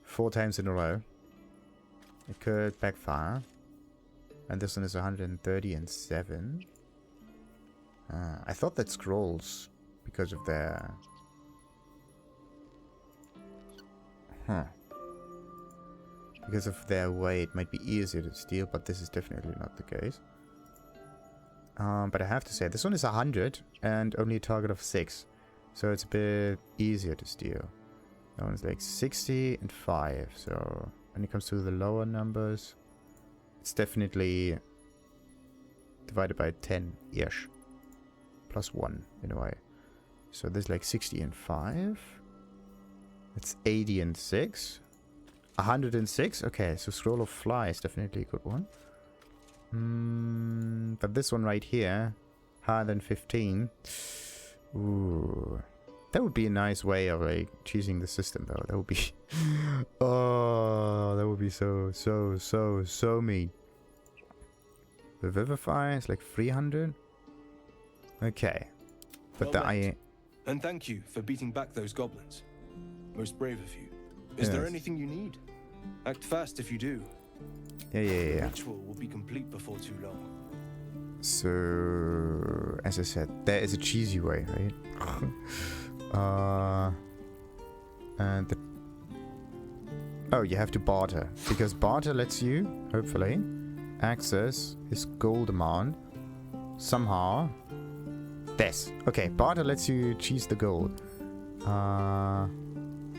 4 times in a row. It could backfire. And this one is 130 and 7. I thought that scrolls because of their... Because of their weight might be easier to steal, but this is definitely not the case. But I have to say, this one is 100 and only a target of 6. So it's a bit easier to steal. That one's like 60 and 5. So when it comes to the lower numbers, It's definitely divided by 10-ish. Plus 1 in a way. So there's like 60 and 5. It's 80 and 6. 106? Okay, so Scroll of Fly is definitely a good one. But this one right here, higher than 15. Ooh. That would be a nice way of like choosing the system though. That would be... oh, that would be so mean. Revivify is like 300. Okay. But Well the met. And thank you for beating back those goblins. Most brave of you. Is there Yes. anything you need? Act fast if you do. Yeah. The ritual will be complete before too long. So, as I said, there is a cheesy way, right? And the... Oh, you have to barter. Because barter lets you, hopefully, access his gold demand. Somehow. This. Okay, barter lets you choose the gold.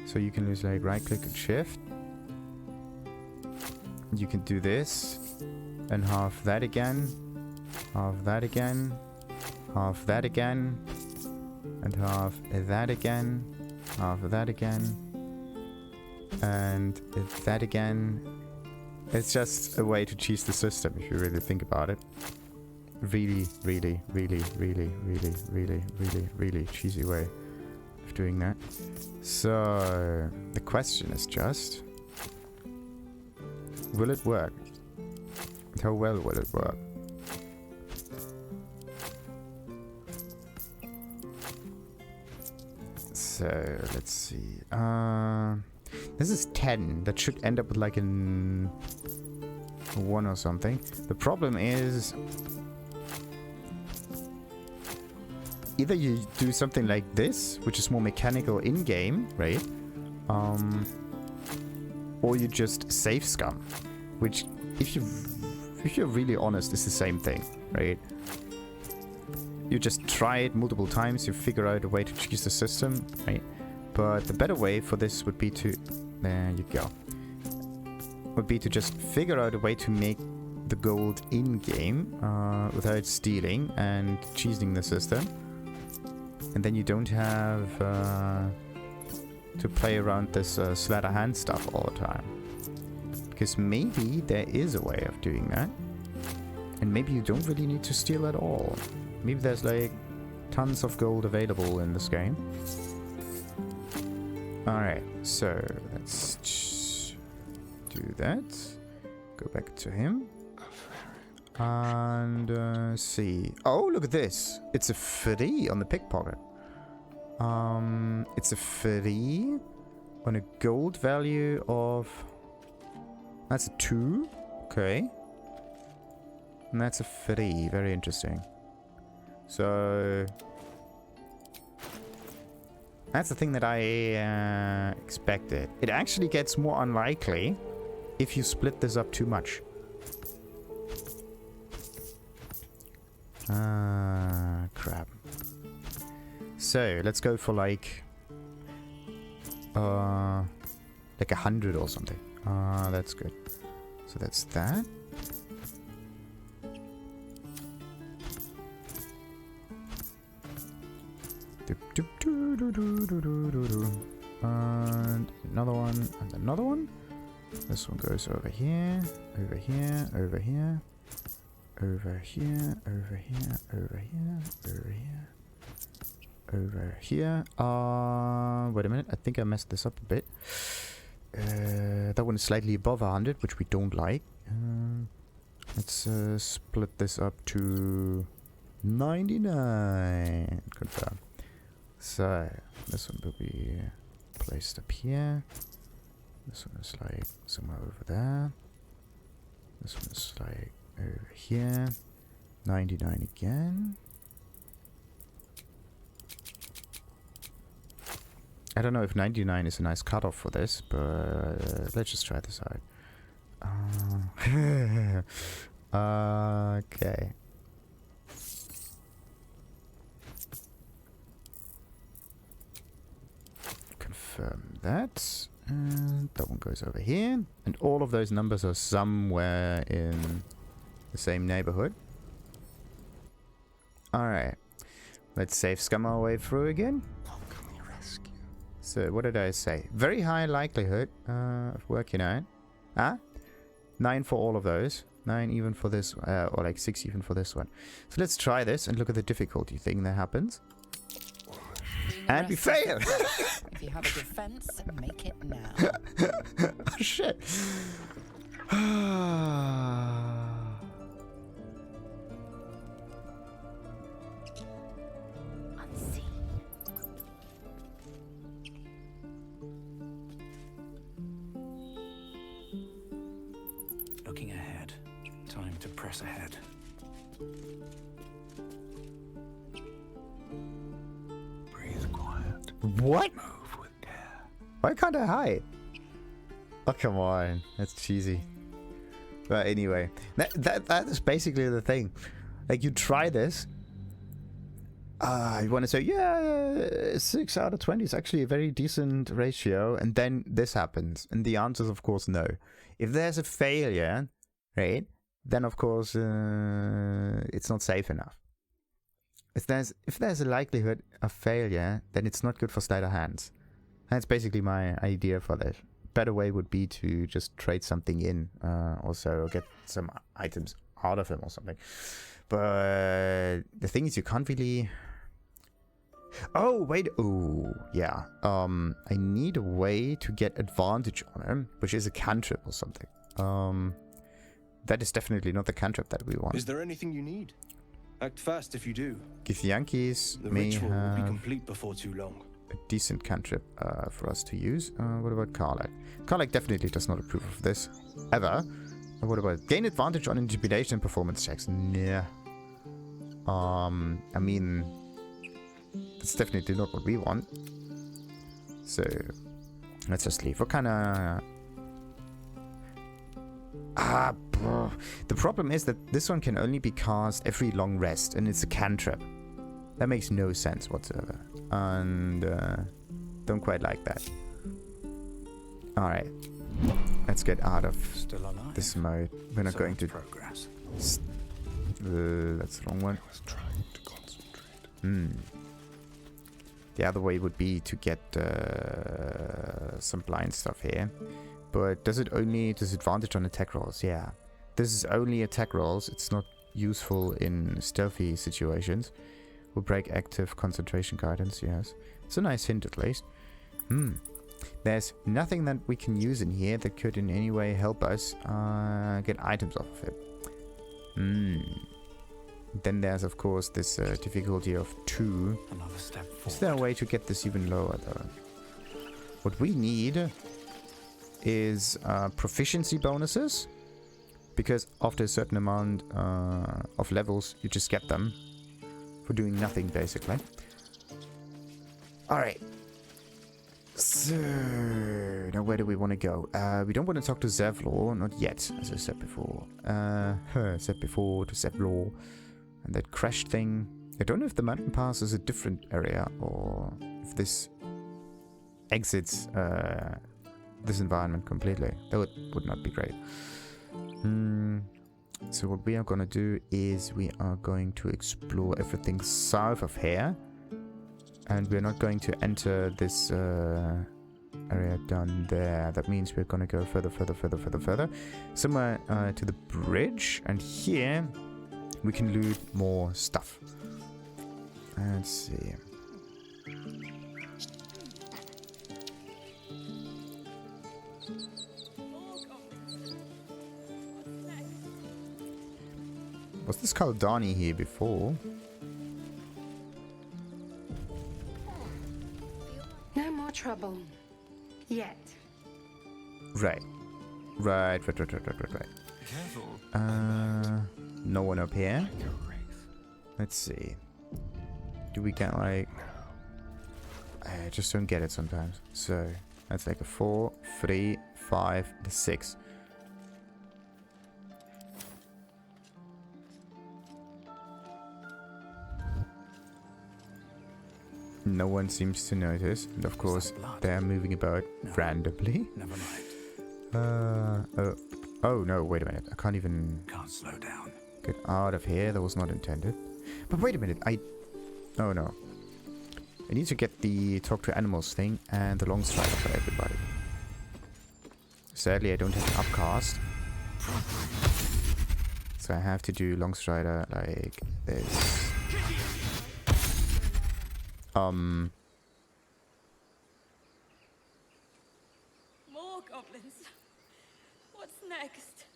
So you can use like right click and shift. You can do this. And half that again. Half that again. Half that again. And half that again. Half that again. And that again. It's just a way to cheese the system if you really think about it. Really cheesy way of doing that. So the question is just, will it work? How well will it work? So let's see. This is 10. That should end up with like an 1 or something. The problem is, either you do something like this, which is more mechanical in-game, right? Or you just save scum, which, if you're really honest, is the same thing, right? You just try it multiple times, you figure out a way to choose the system, right? But the better way for this would be to... There you go. Would be to just figure out a way to make the gold in-game without stealing and cheesing the system. And then you don't have to play around this sleight of hand stuff all the time. Because maybe there is a way of doing that. And maybe you don't really need to steal at all. Maybe there's like tons of gold available in this game. Alright, so let's do that. Go back to him. And see. Oh, look at this. It's a free on the pickpocket. It's a free on a gold value of... That's a 2. Okay. And that's a free. Very interesting. So... That's the thing that I expected. It actually gets more unlikely if you split this up too much. Crap. So, let's go for like 100 or something. That's good. So that's that. And another one, and another one. This one goes over here, over here, over here, over here, over here, over here, over here, over here. Wait a minute, I think I messed this up a bit. That one is slightly above 100, which we don't like. Let's split this up to 99. Confirm. So, this one will be placed up here. This one is like somewhere over there. This one is like over here. 99 again. I don't know if 99 is a nice cutoff for this, but let's just try this out. Okay. Confirm that. And that one goes over here. And all of those numbers are somewhere in the same neighborhood. Alright. Let's save scum our way through again. So, what did I say? Very high likelihood of working out. 9 for all of those. 9 even for this, or like 6 even for this one. So let's try this and look at the difficulty thing that happens. And we fail! If you have a defense, make it now. Oh, shit. Looking ahead. Time to press ahead. Breathe quiet. What? Move with care. Why can't I hide? Oh, come on. That's cheesy. But anyway, that is basically the thing. Like, you try this. You want to say, yeah, 6 out of 20 is actually a very decent ratio. And then this happens. And the answer is, of course, no. If there's a failure, right, then, of course, it's not safe enough. If there's a likelihood of failure, then it's not good for sleight of hands. That's basically my idea for this. Better way would be to just trade something in, also get some items out of him or something. But the thing is, you can't really... Oh, wait. Oh, yeah. I need a way to get advantage on him, which is a cantrip or something. That is definitely not the cantrip that we want. Is there anything you need? Act fast if you do. Githyanki's The may ritual will be have complete before too long. a decent cantrip for us to use. What about Karlach? Karlach definitely does not approve of this. Ever. What about gain advantage on intimidation and performance checks? Nah. I mean, that's definitely not what we want. So, let's just leave. What kind of... The problem is that this one can only be cast every long rest, and it's a cantrip. That makes no sense whatsoever. And, don't quite like that. Alright. Let's get out of this mode. We're not going to... Progress. That's the wrong one. The other way would be to get some blind stuff here. But does it only disadvantage on attack rolls? Yeah. This is only attack rolls. It's not useful in stealthy situations. Will break active concentration guidance, yes. It's a nice hint at least. There's nothing that we can use in here that could in any way help us get items off of it. Then there's of course this difficulty of 2. Another step forward. Is there a way to get this even lower though? What we need is proficiency bonuses, because after a certain amount of levels you just get them for doing nothing basically. Alright. So, now where do we want to go? We don't want to talk to Zevlor, not yet, as I said before. To Zevlor. And that crash thing. I don't know if the mountain pass is a different area, or if this exits this environment completely. That would not be great. So what we are going to do is we are going to explore everything south of here. And we're not going to enter this area down there. That means we're going to go further. Somewhere to the bridge. And here we can loot more stuff. Let's see. Was this Kaldani here before? No more trouble. Yet. Right. Careful. No one up here. Let's see. Do we get like... I just don't get it sometimes. So, that's like a 4, 3, 5, 6. No one seems to notice. And of course, they're moving about randomly. Never mind. Oh no, wait a minute. I can't even Can't slow down. get out of here. That was not intended. But wait a minute. Oh no. I need to get the talk to animals thing and the long strider for everybody. Sadly, I don't have an upcast. So I have to do long strider like this. More goblins. What's next?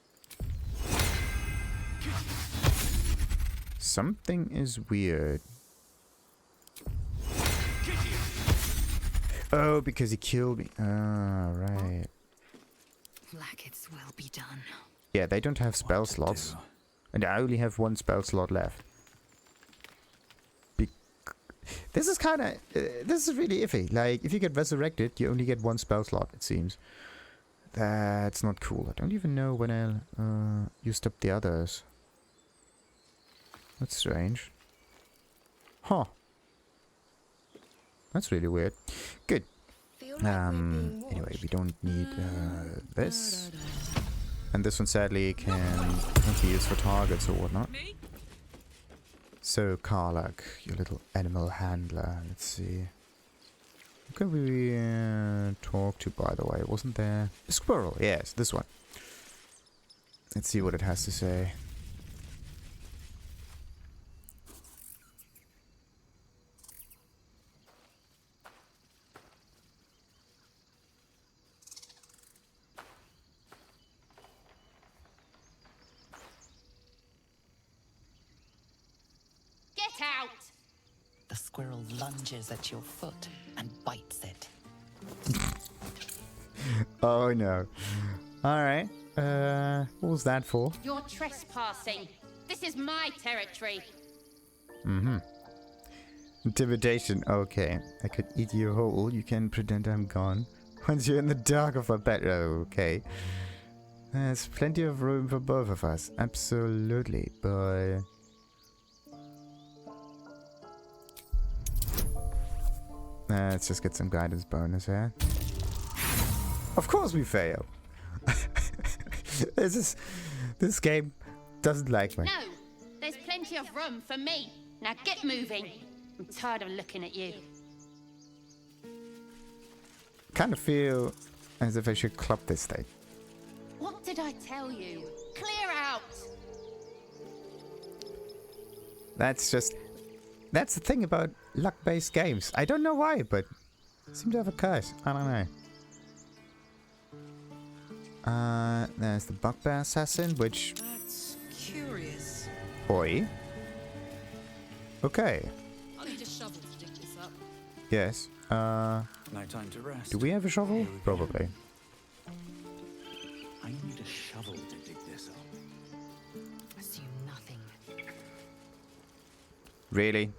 Something is weird. Oh, because he killed me. Ah, right. Blackets will be done. Yeah, they don't have spell slots. And I only have one spell slot left. This is kind of... this is really iffy. Like, if you get resurrected, you only get one spell slot, it seems. That's not cool. I don't even know when I'll used up the others. That's strange. Huh. That's really weird. Good. Anyway, we don't need this. And this one sadly can't be used for targets or whatnot. So, Karlach, your little animal handler. Let's see. Who can we talk to, by the way? Wasn't there a squirrel? Yes, this one. Let's see what it has to say. The squirrel lunges at your foot and bites it. Oh no. Alright. What was that for? You're trespassing. This is my territory. Mm-hmm. Intimidation. Okay. I could eat you whole. You can pretend I'm gone. Once you're in the dark of a bed. Okay. There's plenty of room for both of us. Absolutely. But... let's just get some guidance bonus here. Of course we fail. This game doesn't like me. No, there's plenty of room for me. Now get moving. I'm tired of looking at you. Kind of feel as if I should club this thing. What did I tell you? Clear out. That's the thing about luck-based games. I don't know why, but seem to have a curse. I don't know. There's the Bugbear Assassin, which... That's curious. Oi. Okay. I'll need a shovel to dig this up. Yes. No time to rest. Do we have a shovel? Probably. I need a shovel to dig this up. Assume nothing. Really?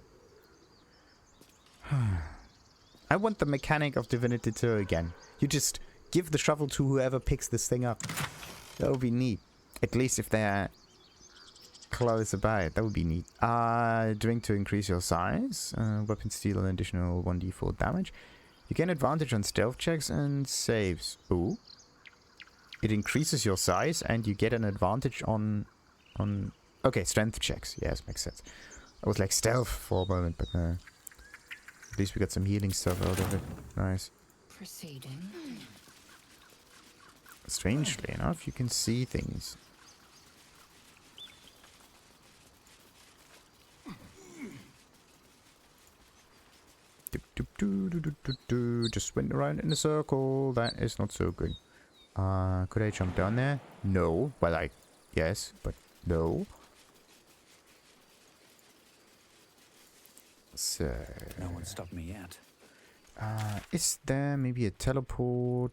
I want the mechanic of Divinity 2 again. You just give the shovel to whoever picks this thing up. That would be neat. At least if they're close by it. That would be neat. Drink to increase your size. Weapon steal an additional 1d4 damage. You gain advantage on stealth checks and saves. Ooh. It increases your size and you get an advantage on... Okay, strength checks. Yes, makes sense. I was like stealth for a moment, but no. At least we got some healing stuff out of it. Nice. Proceeding. Strangely enough, you can see things. Just went around in a circle. That is not so good. Could I jump down there? No. Well, yes, but no. So... No one stopped me yet. Is there maybe a teleport?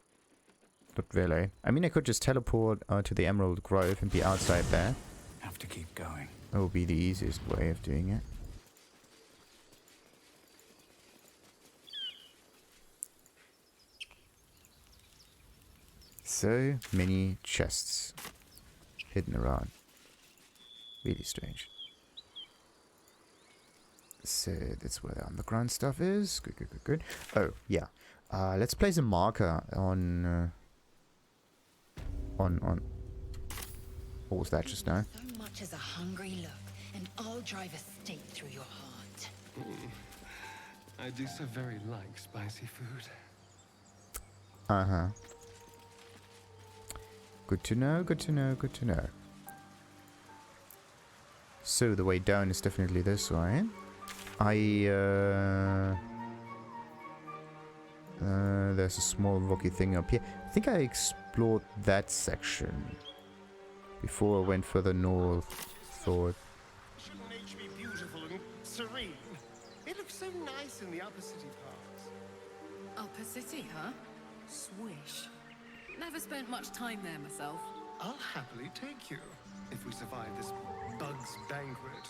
Not really. I mean, I could just teleport to the Emerald Grove and be outside there. Have to keep going. That would be the easiest way of doing it. So many chests hidden around. Really strange. So that's where the underground stuff is. Good, good, good, good. Oh, yeah. Let's place a marker on... What was that just now? So much as a hungry look, and I'll drive a stake through your heart. I do so very like spicy food. Uh-huh. Good to know, good to know, good to know. So the way down is definitely this way. There's a small rocky thing up here. I think I explored that section before I went further north. Thought. Shouldn't nature be beautiful and serene? It looks so nice in the upper city parts. Upper City, huh? Swish. Never spent much time there myself. I'll happily take you if we survive this bug's banquet.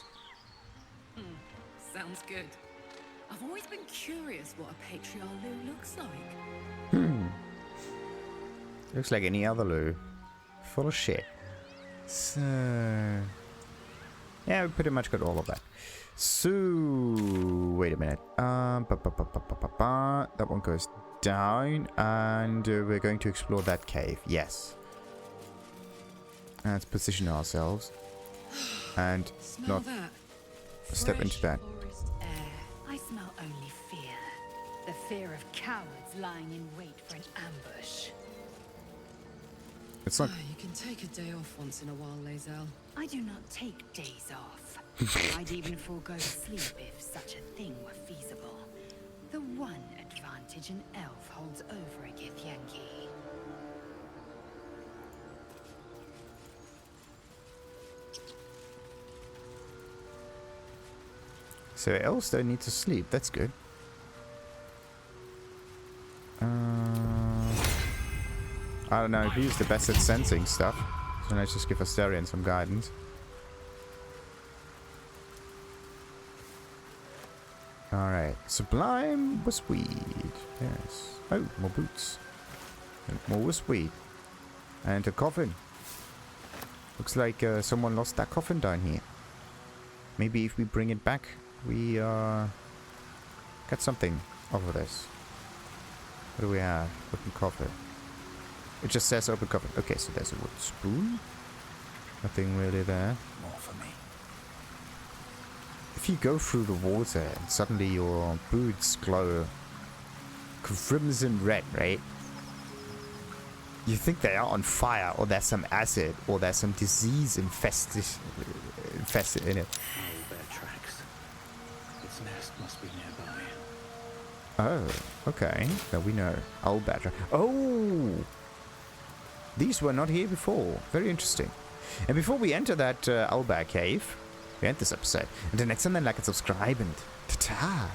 Sounds good. I've always been curious what a Patriarch Loo looks like. Looks like any other loo. Full of shit. So... yeah, we pretty much got all of that. So... wait a minute. That one goes down. And we're going to explore that cave. Yes. Let's position ourselves. And Smell not that? step into that. Forest air. I smell only fear. The fear of cowards lying in wait for an ambush. It's not... You can take a day off once in a while, Lae'zel. I do not take days off. I'd even forego sleep if such a thing were feasible. The one advantage an elf holds over a Githyanki. So elves don't need to sleep. That's good. I don't know who's the best at sensing stuff. So let's just give Astarion some guidance. Alright. Sublime Wisweed. Yes. Oh, more boots. And more Wisweed. And a coffin. Looks like someone lost that coffin down here. Maybe if we bring it back, we get something over this. What do we have? Open coffin. It just says open coffin. Okay, so there's a wooden spoon. Nothing really there. More for me. If you go through the water and suddenly your boots glow crimson red, right? You think they are on fire, or there's some acid, or there's some disease infested in it. Bear tracks. Its nest must be nearby. Oh, okay. Now we know. Owlbear. Oh! These were not here before. Very interesting. And before we enter that owlbear cave, we end this episode. Until next time, then like and subscribe, and ta-ta!